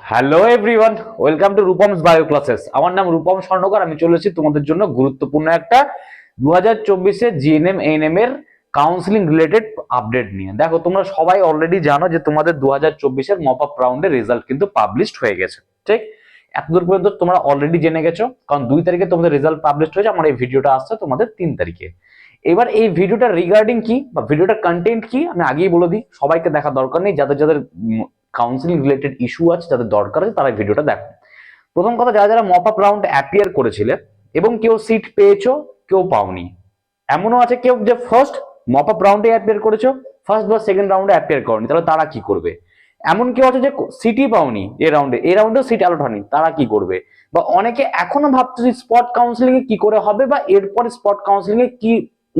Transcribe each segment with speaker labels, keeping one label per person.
Speaker 1: Hello everyone, welcome to Rupam's bio classes. আমার নাম রূপম স্বর্ণকার। আমি চলেছি তোমাদের জন্য গুরুত্বপূর্ণ একটা 2024 জিএনএম এএনএম এর কাউন্সিলিং রিলেটেড আপডেট নিয়ে। দেখো, তোমরা সবাই অলরেডি জানো যে তোমাদের 2024 মপ আপ রাউন্ডের রেজাল্ট কিন্তু পাবলিশড হয়ে গেছে। ঠিক, এতদূর পর্যন্ত তোমরা অলরেডি জেনে গেছো, কারণ 2 তারিখে তোমাদের রেজাল্ট পাবলিশড হয়েছে। আমার এই ভিডিওটা আসছে তোমাদের 3 তারিখে। এবার এই ভিডিওটা রিগার্ডিং কি বা ভিডিওটার কন্টেন্ট কি আমি আগেই বলে দিই, সবাইকে দেখা দরকার নেই। যাদের যাদের কাউন্সিলিং রিলেটেড ইস্যু আছে, যাদের দরকার আছে, তারা ভিডিওটা দেখো। প্রথম কথা, যারা যারা মপ আপ রাউন্ড অ্যাপিয়ার করেছিলে এবং কেউ সিট পেয়েছো, কেউ পাওনি। এমনও আছে কেউ যে ফার্স্ট মপ আপ রাউন্ডে অ্যাপিয়ার করেছো, ফার্স্ট বা সেকেন্ড রাউন্ডে অ্যাপিয়ার করনি, তাহলে তারা কি করবে? এমন কেউ আছে যে সিটই পাওনি এই রাউন্ডেও সিট অ্যালট হয়নি, তারা কি করবে? বা অনেকে এখনো ভাবছে স্পট কাউন্সিলিং এ কি করে হবে, বা এরপর স্পট কাউন্সিলিং এ কি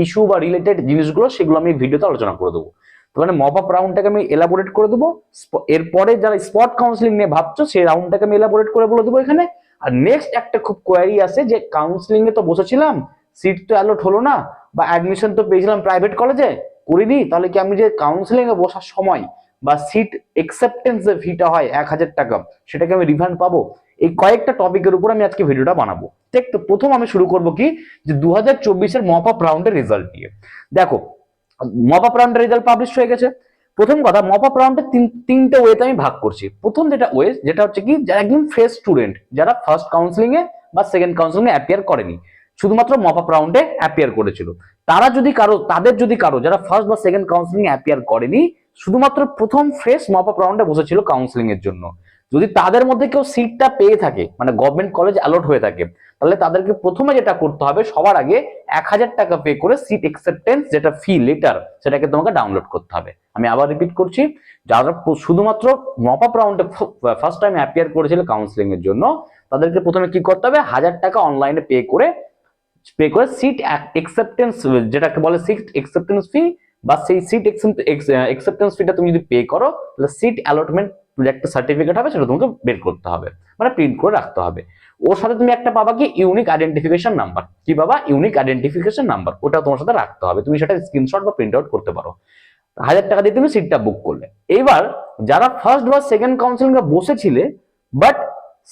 Speaker 1: ইস্যু বা রিলেটেড জিনিসগুলো, সেগুলো আমি ভিডিওতে আলোচনা করে দেবো। তো মানে মপ আপ রাউন্ডটাকে আমি এলাবোরেট করে দেবো। এরপরে যারা স্পট কাউন্সিলিং নিয়ে ভাবছো, সেই রাউন্ডটাকে আমি এলাবোরেট করে বলে দেবো এখানে। আর নেক্সট একটা খুব কোয়ারি আছে যে কাউন্সিলিং এ তো বসেছিলাম, সিট তো অ্যালট হলো না, বা অ্যাডমিশন তো পেয়েছিলাম প্রাইভেট কলেজে, করিনি, তাহলে কি আমি যে কাউন্সিলিং এ বসার সময় বা সিট একসেপ্টেন্স যে ফিটা হয় 1000 টাকা, সেটাকে আমি রিফান্ড পাবো? এই কয়েকটা টপিকের উপর আমি আজকে ভিডিওটা বানাবো। ঠিক, তো প্রথম আমি শুরু করবো কি, যে 2024 মপ আপ রাউন্ডের রেজাল্ট দিয়ে। দেখো, মপ আপ রাউন্ডের রেজাল্ট পাবলিশ হয়ে গেছে। প্রথম কথা, মপ আপ রাউন্ডের তিনটে ওয়েতে আমি ভাগ করছি। প্রথম যেটা হচ্ছে কি, যারা একদম ফ্রেশ স্টুডেন্ট, যারা ফার্স্ট কাউন্সিলিং এ বা সেকেন্ড কাউন্সিলিং এ অ্যাপিয়ার করেনি, শুধুমাত্র মপ আপ রাউন্ডে অ্যাপিয়ার করেছিল, তাদের যদি কারো যারা ফার্স্ট বা সেকেন্ড কাউন্সিলিং এ অ্যাপিয়ার করেনি, শুধুমাত্র প্রথম ফ্রেশ মপ আপ রাউন্ডে বসেছিল কাউন্সিলিং এর জন্য, যদি তাদের মধ্যে কেউ সিটটা পেয়ে থাকে, মানে গভর্নমেন্ট কলেজ অ্যালট হয়ে থাকে, তাহলে তাদেরকে প্রথমে যেটা করতে হবে, সবার আগে 1000 টাকা পে করে সিট একসেপ্টেন্স যেটা ফি লেটার, সেটাকে তোমাকে ডাউনলোড করতে হবে। আমি আবার রিপিট করছি, যারা শুধুমাত্র মপ আপ রাউন্ডে ফার্স্ট টাইম অ্যাপিয়ার করেছিল কাউন্সিলিং এর জন্য, তাদেরকে প্রথমে কি করতে হবে, 1000 টাকা অনলাইনে পে করে সিট একসেপ্টেন্স, যেটাকে বলে সিট একসেপ্টেন্স ফি, বা সেই সিট একসেপ্টেন্স ফিটা তুমি যদি পে করো, তাহলে সিট অ্যালটমেন্ট একটা সার্টিফিকেট হবে, সেটা তোমাকে বের করতে হবে, মানে প্রিন্ট করে রাখতে হবে। ওর সাথে তুমি একটা পাবা কি, ইউনিক আইডেন্টিফিকেশন নাম্বার। কি পাবা? Unique identification number. ওটা তোমার সাথে রাখতে হবে, তুমি সেটা স্ক্রিনশট বা প্রিন্ট আউট করতে পারো। 1000 টাকা দিয়ে তুমি সিটটা বুক করলে। এইবার যারা ফার্স্ট বা সেকেন্ড কাউন্সিলিং এ বসেছিলে, বাট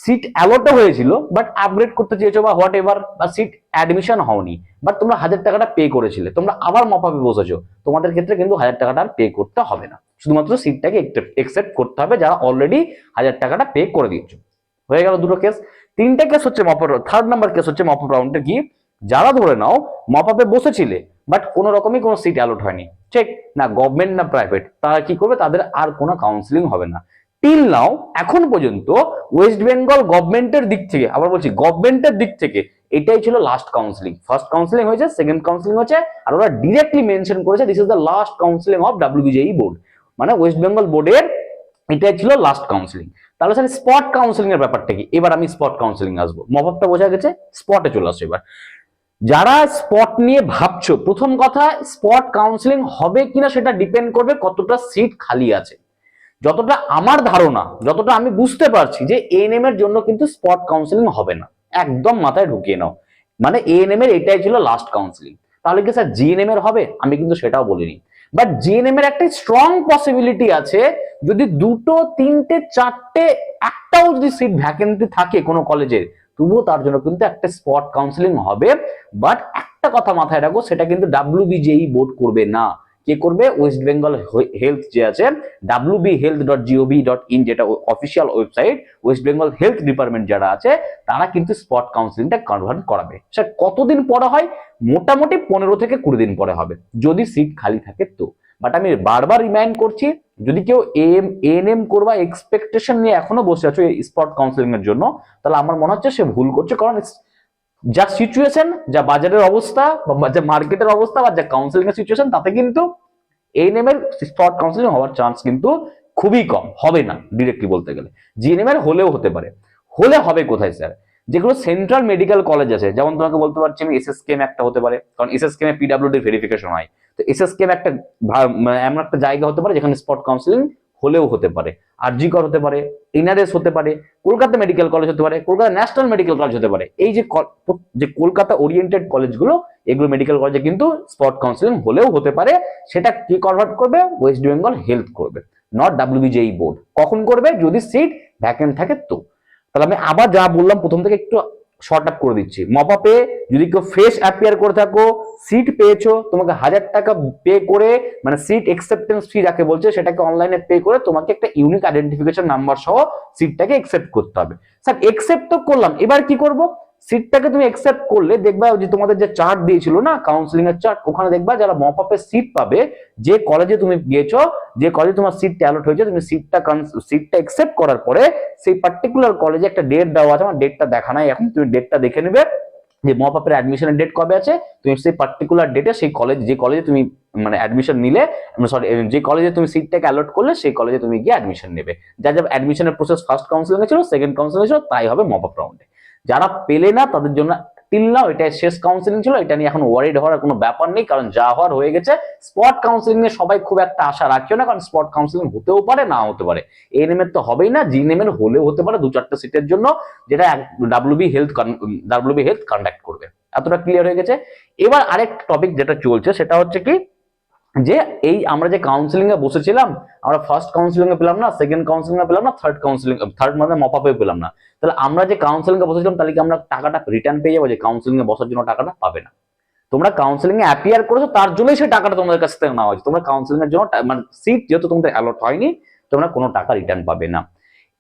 Speaker 1: সিট অ্যালটও হয়েছিল, বাট আপগ্রেড করতে চেয়েছো বা হোয়াট এভার, বা সিট অ্যাডমিশন হওনি, বাট তোমরা 1000 টাকাটা পে করেছিলে, তোমরা আবার মপ আপে বসেছো, তোমাদের ক্ষেত্রে কিন্তু 1000 টাকাটা আর পে করতে হবে না, শুধুমাত্র সিটটাকে একসেপ্ট করতে হবে, যারা অলরেডি 1000 টাকাটা পে করে দিয়েছো। হয়ে গেল দুটো কেস। তিনটে কেস হচ্ছে থার্ড নাম্বার কেস হচ্ছে মপ আপ রাউন্ডে কি, যারা ধরে নাও মপ আপে বসেছিলে, বাট কোনো রকমই কোনো সিট অ্যালট হয়নি, ঠিক না গভর্নমেন্ট না প্রাইভেট, তারা কি করবে, তাদের আর কোনো কাউন্সিলিং হবে না। টিল নাও, এখন পর্যন্ত ওয়েস্ট বেঙ্গল গভর্নমেন্টের দিক থেকে, আবার বলছি গভর্নমেন্টের দিক থেকে, এটাই ছিল লাস্ট কাউন্সিলিং। ফার্স্ট কাউন্সিলিং হয়েছে, সেকেন্ড কাউন্সিলিং হয়েছে, আর ওরা ডিরেক্টলি মেনশন করেছে this is the last counselling of WBJEE board, মানে ওয়েস্ট বেঙ্গল বোর্ডের এটাই ছিল লাস্ট কাউন্সিলিং। তাহলে স্যার স্পট কাউন্সিলিং এর ব্যাপারটা কি? এবার আমি স্পট কাউন্সিলিং আসবো, মপ আপটা বোঝা গেছে, স্পটে চলে আসো এবার। যারা স্পট নিয়ে ভাবছো, প্রথম কথা, স্পট কাউন্সিলিং হবে কিনা সেটা ডিপেন্ড করবে কতটা সিট খালি আছে। যতটা আমার ধারণা, যতটা আমি বুঝতে পারছি, যে এএনএম এর জন্য কিন্তু স্পট কাউন্সিলিং হবে না, একদম মাথায় ঢুকিয়ে নাও। মানে এএনএম এর এটাই ছিল লাস্ট কাউন্সিলিং। তাহলে কি স্যার জিএনএম এর হবে? আমি কিন্তু সেটাও বলিনি, বাট জিএনএম এর একটা স্ট্রং পসিবিলিটি আছে, যদি দুটো তিনটে চারটে একটাও যদি সিট ভ্যাকেন্সি থাকে কোনো কলেজের, তবুও তার জন্য কিন্তু একটা স্পট কাউন্সিলিং হবে। বাট একটা কথা মাথায় রাখো, সেটা কিন্তু ডাব্লিউবিজেই বোর্ড করবে না। কে করবে? ওয়েস্ট বেঙ্গল হেলথ যে আছে, wbhealth.gov.in, যেটা official website, West Bengal health department যারা আছে, তারা কিন্তু স্পট কাউন্সিলিংটা কনভার্ট করাবে। সেটা কতদিন পরে হয়? মোটামুটি 15 থেকে 20 দিন পরে হবে, যদি সিট খালি থাকে তো। বাট আমি বারবার রিমাইন্ড করছি, যদি কেউ এএনএম করবা এক্সপেকটেশন নিয়ে এখনো বসে আছো এই স্পট কাউন্সিলিং এর জন্য, তাহলে আমার মনে হচ্ছে সে ভুল করছে। কারণ যা সিচুয়েশন, যা বাজারের অবস্থা, বা যা মার্কেটের অবস্থা, বা যা কাউন্সিলিং এর সিচুয়েশন, তাতে কিন্তু এএনএম এর স্পট কাউন্সিলিং হওয়ার চান্স কিন্তু খুবই কম, হবে না ডিরেক্টলি বলতে গেলে। জিএনএম এর হলেও হতে পারে। হলে হবে কোথায় স্যার? যেগুলো সেন্ট্রাল মেডিকেল কলেজ আছে, যেমন তোমাকে বলতে পারছি আমি এসএসকেএম একটা হতে পারে, কারণ এসএসকেএম এ পিডব্লিউডি ভেরিফিকেশন হয়। তো এসএসকেএম একটা এমন একটা জায়গা হতে পারে যেখানে স্পট কাউন্সিলিং হলেও হতে পারে। আরজিকর হতে পারে, এনআরএস হতে পারে, কলকাতা মেডিকেল কলেজ হতে পারে, কলকাতা ন্যাশনাল মেডিকেল কলেজ হতে পারে। এই যে কলকাতা ওরিয়েন্টেড কলেজগুলো, এগুলো মেডিকেল কলেজে কিন্তু স্পট কাউন্সিলিং হলেও হতে পারে। সেটা কি কনভার্ট করবে? ওয়েস্ট বেঙ্গল হেলথ করবে, নট ডাব্লিউবিজেই বোর্ড। কখন করবে? যদি সিট ভ্যাকেন্ট থাকে তো। তাহলে আমি আবার যা বললাম প্রথম থেকে একটু শর্ট আপ করে দিচ্ছি। মপআপে যদি কেউ ফ্রেশ অ্যাপিয়ার করে থাকো, সিট পেয়েছো, তোমাকে 1000 টাকা পে করে, মানে সিট একসেপ্টেন্স ফি যাকে বলছে সেটাকে অনলাইনে পে করে তোমাকে একটা ইউনিক আইডেন্টিফিকেশন নাম্বার সহ সিটটাকে একসেপ্ট করতে হবে। স্যার একসেপ্ট তো করলাম, এবার কি করব? সিটটাকে তুমি একসেপ্ট করলে দেখবা যে তোমাদের যে চার্ট দিয়েছিল না, কাউন্সিলিং এর চার্ট, ওখানে দেখবা যারা মপআপে সিট পাবে, যে কলেজে তুমি গিয়েছো, যে কলেজে তোমার সিটটা অ্যালট হয়েছে, তুমি সিটটা একসেপ্ট করার পরে সেই পার্টিকুলার কলেজে একটা ডেট দেওয়া আছে, আমার ডেটটা দেখা নাই এখন, তুমি ডেটটা দেখে নেবে যে মপআপের অ্যাডমিশনের ডেট কবে আছে। তুমি সেই পার্টিকুলার ডেটে সেই কলেজ, যে কলেজে তুমি মানে অ্যাডমিশন নিলে, সরি, যে কলেজে তুমি সিটটাকে অ্যালট করলে সেই কলেজে তুমি গিয়ে অ্যাডমিশন নেবে। যা যা অ্যাডমিশনের প্রসেস ফার্স্ট কাউন্সিলিং ছিল, সেকেন্ড কাউন্সিলিং ছিল, তাই হবে মপআপ রাউন্ডে। যারা পেলে না তাদের জন্য টিল নাও এটাই শেষ কাউন্সিলিং ছিল, এটা নিয়ে এখন ওয়ারিড হওয়ার কোনো ব্যাপার নেই, কারণ যা হওয়ার হয়ে গেছে। স্পট কাউন্সিলিং এ সবাই খুব একটা আশা রাখিও না, কারণ স্পট কাউন্সিলিং হতেও পারে, না হতে পারে। এএনএম এর তো হবেই না, জিএনএম এর হলেও হতে পারে 2-4টা সিটের জন্য, যেটা ডাব্লিউবি হেলথ কন্ডাক্ট করবে। এতটা ক্লিয়ার হয়ে গেছে। এবার আরেক টপিক যেটা চলছে সেটা হচ্ছে কি, যে এই আমরা যে কাউন্সিলিং এ বসেছিলাম, আমরা ফার্স্ট কাউন্সিলিং এ পেলাম না, সেকেন্ড কাউন্সিলিং এ পেলাম না, থার্ড মানে মপআপে পেলাম না, তাহলে আমরা যে কাউন্সিলিং এ বসেছিলাম তাহলে কি আমরা টাকাটা রিটার্ন পেয়ে যাবো? যে কাউন্সিলিং এ বসার জন্য টাকাটা পাবে না। তোমরা কাউন্সিলিং এ অ্যাপিয়ার করেছো, তার জন্যই সেই টাকাটা তোমাদের কাছ থেকে নেওয়া হয়েছে। তোমরা কাউন্সিলিং এর জন্য মানে সিট যেহেতু তোমাদের অ্যালট হয়নি, তোমরা কোনো টাকা রিটার্ন পাবে না।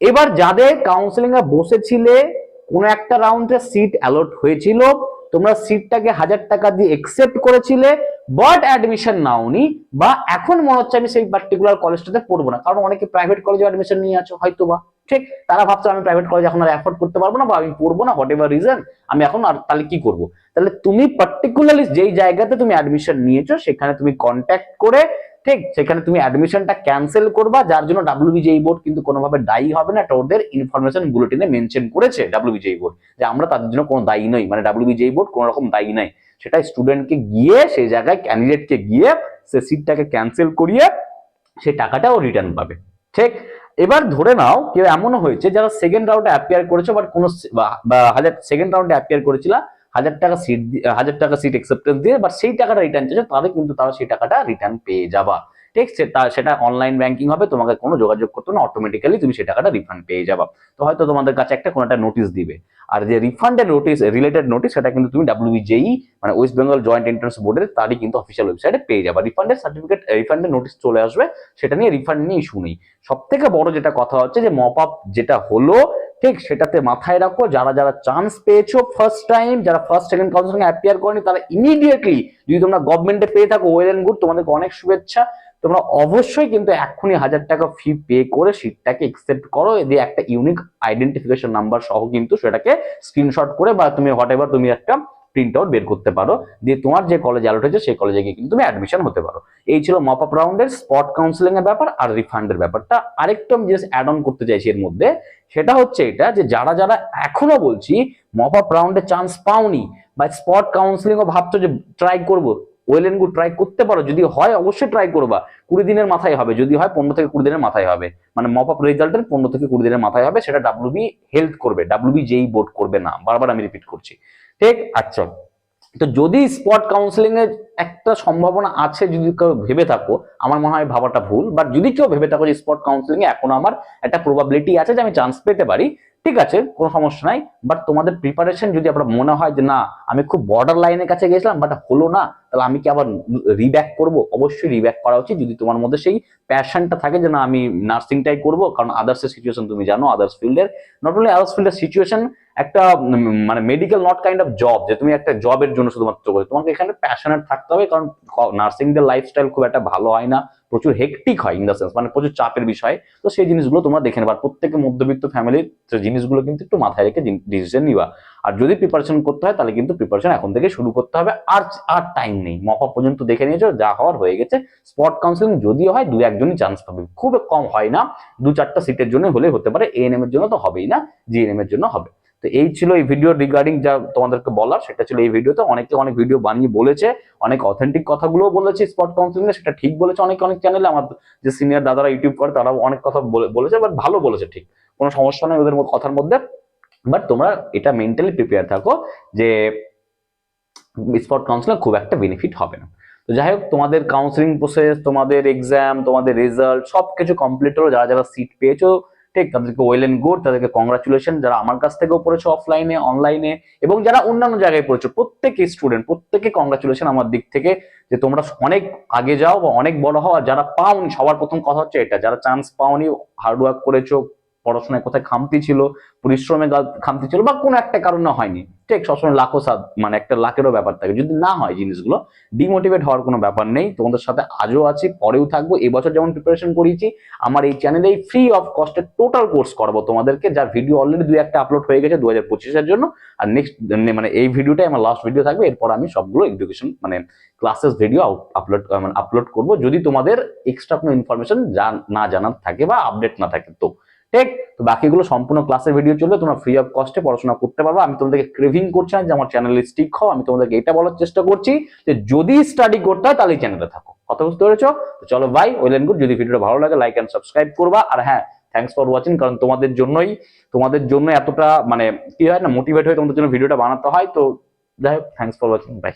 Speaker 1: এবার যাদের কাউন্সিলিং এ বসেছিলে, কোন একটা রাউন্ডে সিট অ্যালট হয়েছিল, তোমরা সিটটাকে 1000 টাকা দিয়ে একসেপ্ট করেছিলে, বাট অ্যাডমিশন নাওনি, বা এখন মনে হচ্ছে আমি সেই পার্টিকুলার কলেজটাতে পড়বো না, কারণ অনেকে প্রাইভেট কলেজে অ্যাডমিশন নিয়ে আছে হয়তো বা, ঠিক, তারা ভাবছে আমি প্রাইভেট কলেজ এখন আর অ্যাফোর্ড করতে পারবো না, বা আমি পড়বো না, হোয়াট এভার রিজন, আমি এখন আর তাহলে কি করবো? তাহলে তুমি পার্টিকুলারলি যেই জায়গাতে তুমি অ্যাডমিশন নিয়েছো সেখানে তুমি কন্ট্যাক্ট করে, ঠিক, সেখানে তুমি অ্যাডমিশনটা ক্যান্সেল করবা, যার জন্য ডাব্লিউবিজেই বোর্ড কিন্তু কোনোভাবে দায়ী হবে না। এটা ওদের ইনফরমেশন বুলেটিনে মেনশন করেছে ডাব্লিউবিজেই বোর্ড, যে আমরা তাদের জন্য কোনো দায়ী নই, মানে ডাব্লিউবিজেই বোর্ড কোনো রকম দায়ী নাই। সেটা স্টুডেন্টকে গিয়ে সেই জায়গায়, ক্যান্ডিডেটকে গিয়ে সে সিটটাকে ক্যান্সেল করিয়ে সেই টাকাটাও রিটার্ন পাবে, ঠিক। এবার ধরে নাও কেউ এমনও হয়েছে যারা সেকেন্ড রাউন্ডে অ্যাপিয়ার করেছে, বাট কোনো সেকেন্ড রাউন্ডে অ্যাপিয়ার করেছিল, 1000 টাকা সিট অ্যাকসেপ্টেন্স দিয়ে, বাট সেই টাকাটা রিটার্ন চাইছে, তাদের কিন্তু তারা সেই টাকাটা রিটার্ন পেয়ে যাবা, ঠিক। সেটা অনলাইন ব্যাংকিং হবে, তোমাকে কোনো যোগাযোগ করতে না, অটোমেটিক্যালি তুমি সেই টাকাটা রিফান্ড পেয়ে যাবা। তো হয়তো তোমাদের কাছে কোনো একটা নোটিশ দিবে, আর যে রিফান্ডের নোটিশ, রিলেটেড নোটিশ, সেটা কিন্তু তুমি ডাব্লিউবিজেই মানে ওয়েস্ট বেঙ্গল জয়েন্ট এন্ট্রান্স বোর্ডের তারই কিন্তু অফিসিয়াল ওয়েবসাইটে পেয়ে যাবা। রিফান্ডের সার্টিফিকেট, রিফান্ডের নোটিশ চলে আসবে, সেটা নিয়ে রিফান্ড নিয়ে ইস্যু নেই। সব থেকে বড় যেটা কথা হচ্ছে যে মপআপ যেটা হলো, ঠিক, সেটাতে মাথায় রাখো, যারা যারা চান্স পেয়েছো ফার্স্ট টাইম, যারা ফার্স্ট সেকেন্ড কাউন্সিলিং অ্যাপিয়ার করেনি, তারা ইমিডিয়েটলি, যদি তোমরা গভর্নমেন্টে পেয়ে থাকো, ওয়েল এন্ড গুড, তোমাদেরকে অনেক শুভেচ্ছা। তোমরা অবশ্যই কিন্তু এক্ষুনি 1000 টাকা ফি পে করে সিটটাকে একসেপ্ট করো, দিয়ে একটা ইউনিক আইডেন্টিফিকেশন নাম্বার সহ কিন্তু সেটাকে স্ক্রিনশট করে, বা তুমি হোয়াট এভার তুমি একটা প্রিন্ট আউট বের করতে পারো, দিয়ে তোমার যে কলেজ অ্যালট হয়েছে সেই কলেজে গিয়ে কিন্তু তুমি অ্যাডমিশন হতে পারো। এই ছিল মপআপ রাউন্ডের স্পট কাউন্সিলিং এর ব্যাপার আর রিফান্ডের ব্যাপারটা। আরেকটু আমি জাস্ট অ্যাড অন করতে চাইছি এর মধ্যে, সেটা হচ্ছে এটা, যে যারা যারা এখনো বলছি মপআপ রাউন্ডে চান্স পাওনি, বা স্পট কাউন্সিলিং ও ভাবছো যে ট্রাই করবো, ওয়েল এন্ড গুড, ট্রাই করতে পারো, যদি হয় অবশ্যই ট্রাই করবা। 20 দিনের মাথায় হবে, যদি হয় 15 থেকে 20 দিনের মাথায় হবে, মানে মপআপ রেজাল্টের 15 থেকে 20 দিনের মাথায় হবে। সেটা ডাব্লিউবি হেলথ করবে, ডাব্লিউবিজেই বোর্ড করবে না, বারবার আমি রিপিট করছি, ঠিক। আচ্ছা, তো যদি স্পট কাউন্সিলিং এর একটা সম্ভাবনা আছে, যদি কেউ ভেবে থাকো, আমার মনে হয় ভাবাটা ভুল, বাট যদি কেউ ভেবে থাকো যে স্পট কাউন্সিলিং এ এখন আমার একটা প্রবাবিলিটি আছে যে আমি চান্স পেতে পারি, ঠিক আছে, কোনো সমস্যা নাই। বাট তোমাদের প্রিপারেশন যদি আপনার মনে হয় যে না আমি খুব বর্ডার লাইনের কাছে গেছিলাম বাট হলো না, তাহলে আমি কি আবার রিব্যাক করব? অবশ্যই রিব্যাক করা উচিত, যদি তোমার মধ্যে সেই প্যাশনটা থাকে যে না আমি নার্সিংটাই করবো। কারণ আদার্স এর সিচুয়েশন তুমি জানো, আদার্স ফিল্ডের, নট অনলি আদার্স ফিল্ডের সিচুয়েশন, একটা মানে medical not kind of job যে তুমি একটা জবের জন্য শুধুমাত্র করো, তোমাকে এখানে প্যাশনেট থাকতে হবে। কারণ নার্সিং দের লাইফস্টাইল খুব একটা ভালো হয় না, প্রচুর হেকটিক হয়, ইন দ্য সেন্স মানে প্রচুর চাপের বিষয়। তো সেই জিনিসগুলো তোমরা দেখে নেবা, প্রত্যেকে মধ্যবিত্ত ফ্যামিলির জিনিসগুলো কিন্তু একটু মাথায় রেখে ডিসিশন নিবা। আর যদি প্রিপারেশন করতে হয় তাহলে কিন্তু প্রিপারেশন এখন থেকে শুরু করতে হবে, আর আর টাইম নেই। মপআপ পর্যন্ত দেখে নিয়েছো, যা হওয়ার হয়ে গেছে। স্পট কাউন্সিলিং যদিও হয় 2-1জনই চান্স পাবে, খুব কম হয় না, 2-4টা সিটের জন্য হলে হতে পারে, এএনএম এর জন্য তো হবেই না, জিএনএম এর জন্য হবে। তো এই ছিল এই ভিডিও রিগার্ডিং যা তোমাদেরকে বলার, সেটা ছিল এই ভিডিওতে। অনেকে অনেক ভিডিও বানিয়ে বলেছে, অনেক অথেন্টিক কথাগুলো বলেছে স্পট কাউন্সিলিং এ, সেটা ঠিক বলেছে। অনেক অনেক চ্যানেলে আমার যে সিনিয়র দাদারা ইউটিউব করে তারাও অনেক কথা বলেছে, বাট ভালো বলেছে, ঠিক, কোনো সমস্যা নেই ওদের কথার মধ্যে। বাট তোমরা এটা মেন্টালি প্রিপেয়ার থাকো যে স্পট কাউন্সিলিং খুব একটা বেনিফিট হবে না। তো যাই হোক, তোমাদের কাউন্সিলিং প্রসেস, তোমাদের এক্সাম, তোমাদের রেজাল্ট সবকিছু কমপ্লিট হলো। যারা যারা সিট পেয়েছো ঠিক, তাদেরকে ওয়েল এন্ড গুড, তাদেরকে কংগ্রাচুলেশন। যারা আমার কাছ থেকেও পড়েছো অফলাইনে, অনলাইনে, এবং যারা অন্যান্য জায়গায় পড়েছো, প্রত্যেকে স্টুডেন্ট, প্রত্যেকে কংগ্রাচুলেশন আমার দিক থেকে, যে তোমরা অনেক আগে যাও বা অনেক বড় হও। আর যারা পাওনি, সবার প্রথম কথা হচ্ছে এটা, যারা চান্স পাওনি, হার্ড ওয়ার্ক করেছো, পড়াশোনায় কোথায় খামতি ছিল, পরিশ্রমে খামতি ছিল, বা কোনো একটা কারণে হয়নি, ঠিক, সবসময় লাখো সাদ, মানে একটা লাখেরও ব্যাপার থাকে, যদি না হয় জিনিসগুলো, ডিমোটিভেট হওয়ার কোনো ব্যাপার নেই। তোমাদের সাথে আজও আছি, পরেও থাকবো। এবছর যেমন প্রিপারেশন করিয়েছি, আমার এই চ্যানেলেই ফ্রি অফ কস্টে টোটাল কোর্স করাবো তোমাদেরকে, যার ভিডিও অলরেডি 2-1টা আপলোড হয়ে গেছে 2025-এর জন্য। আর নেক্সট মানে এই ভিডিওটাই আমার লাস্ট ভিডিও থাকবে, এরপর আমি সবগুলো এডুকেশন মানে ক্লাসেস ভিডিও আপলোড করবো, যদি তোমাদের এক্সট্রা কোনো ইনফরমেশন না জানার থাকে বা আপডেট না থাকে তো। ঠিক, তো বাকিগুলো সম্পূর্ণ ক্লাসের ভিডিও চলবে, তোমরা ফ্রি অফ কস্টে পড়াশোনা করতে পারবে। আমি তোমাদেরকে ক্রেভিং করছি না যে আমার চ্যানেলে স্টিক হও, আমি তোমাদেরকে এটা বলার চেষ্টা করছি যে যদি স্টাডি করতে হয় তাহলে চ্যানেলে থাকো। কথা বুঝতে পেরেছো? তো চলো বাই, ওয়েল এন্ড গুড। যদি ভিডিওটা ভালো লাগে লাইক এন্ড সাবস্ক্রাইব করবা। আর হ্যাঁ, থ্যাংকস ফর ওয়াচিং, কারণ তোমাদের জন্য এতটা মানে কি হয় না, মোটিভেট হয়ে তোমাদের জন্য ভিডিওটা বানাতে হয়। তো যাই হোক, থ্যাংকস ফর ওয়াচিং, বাই।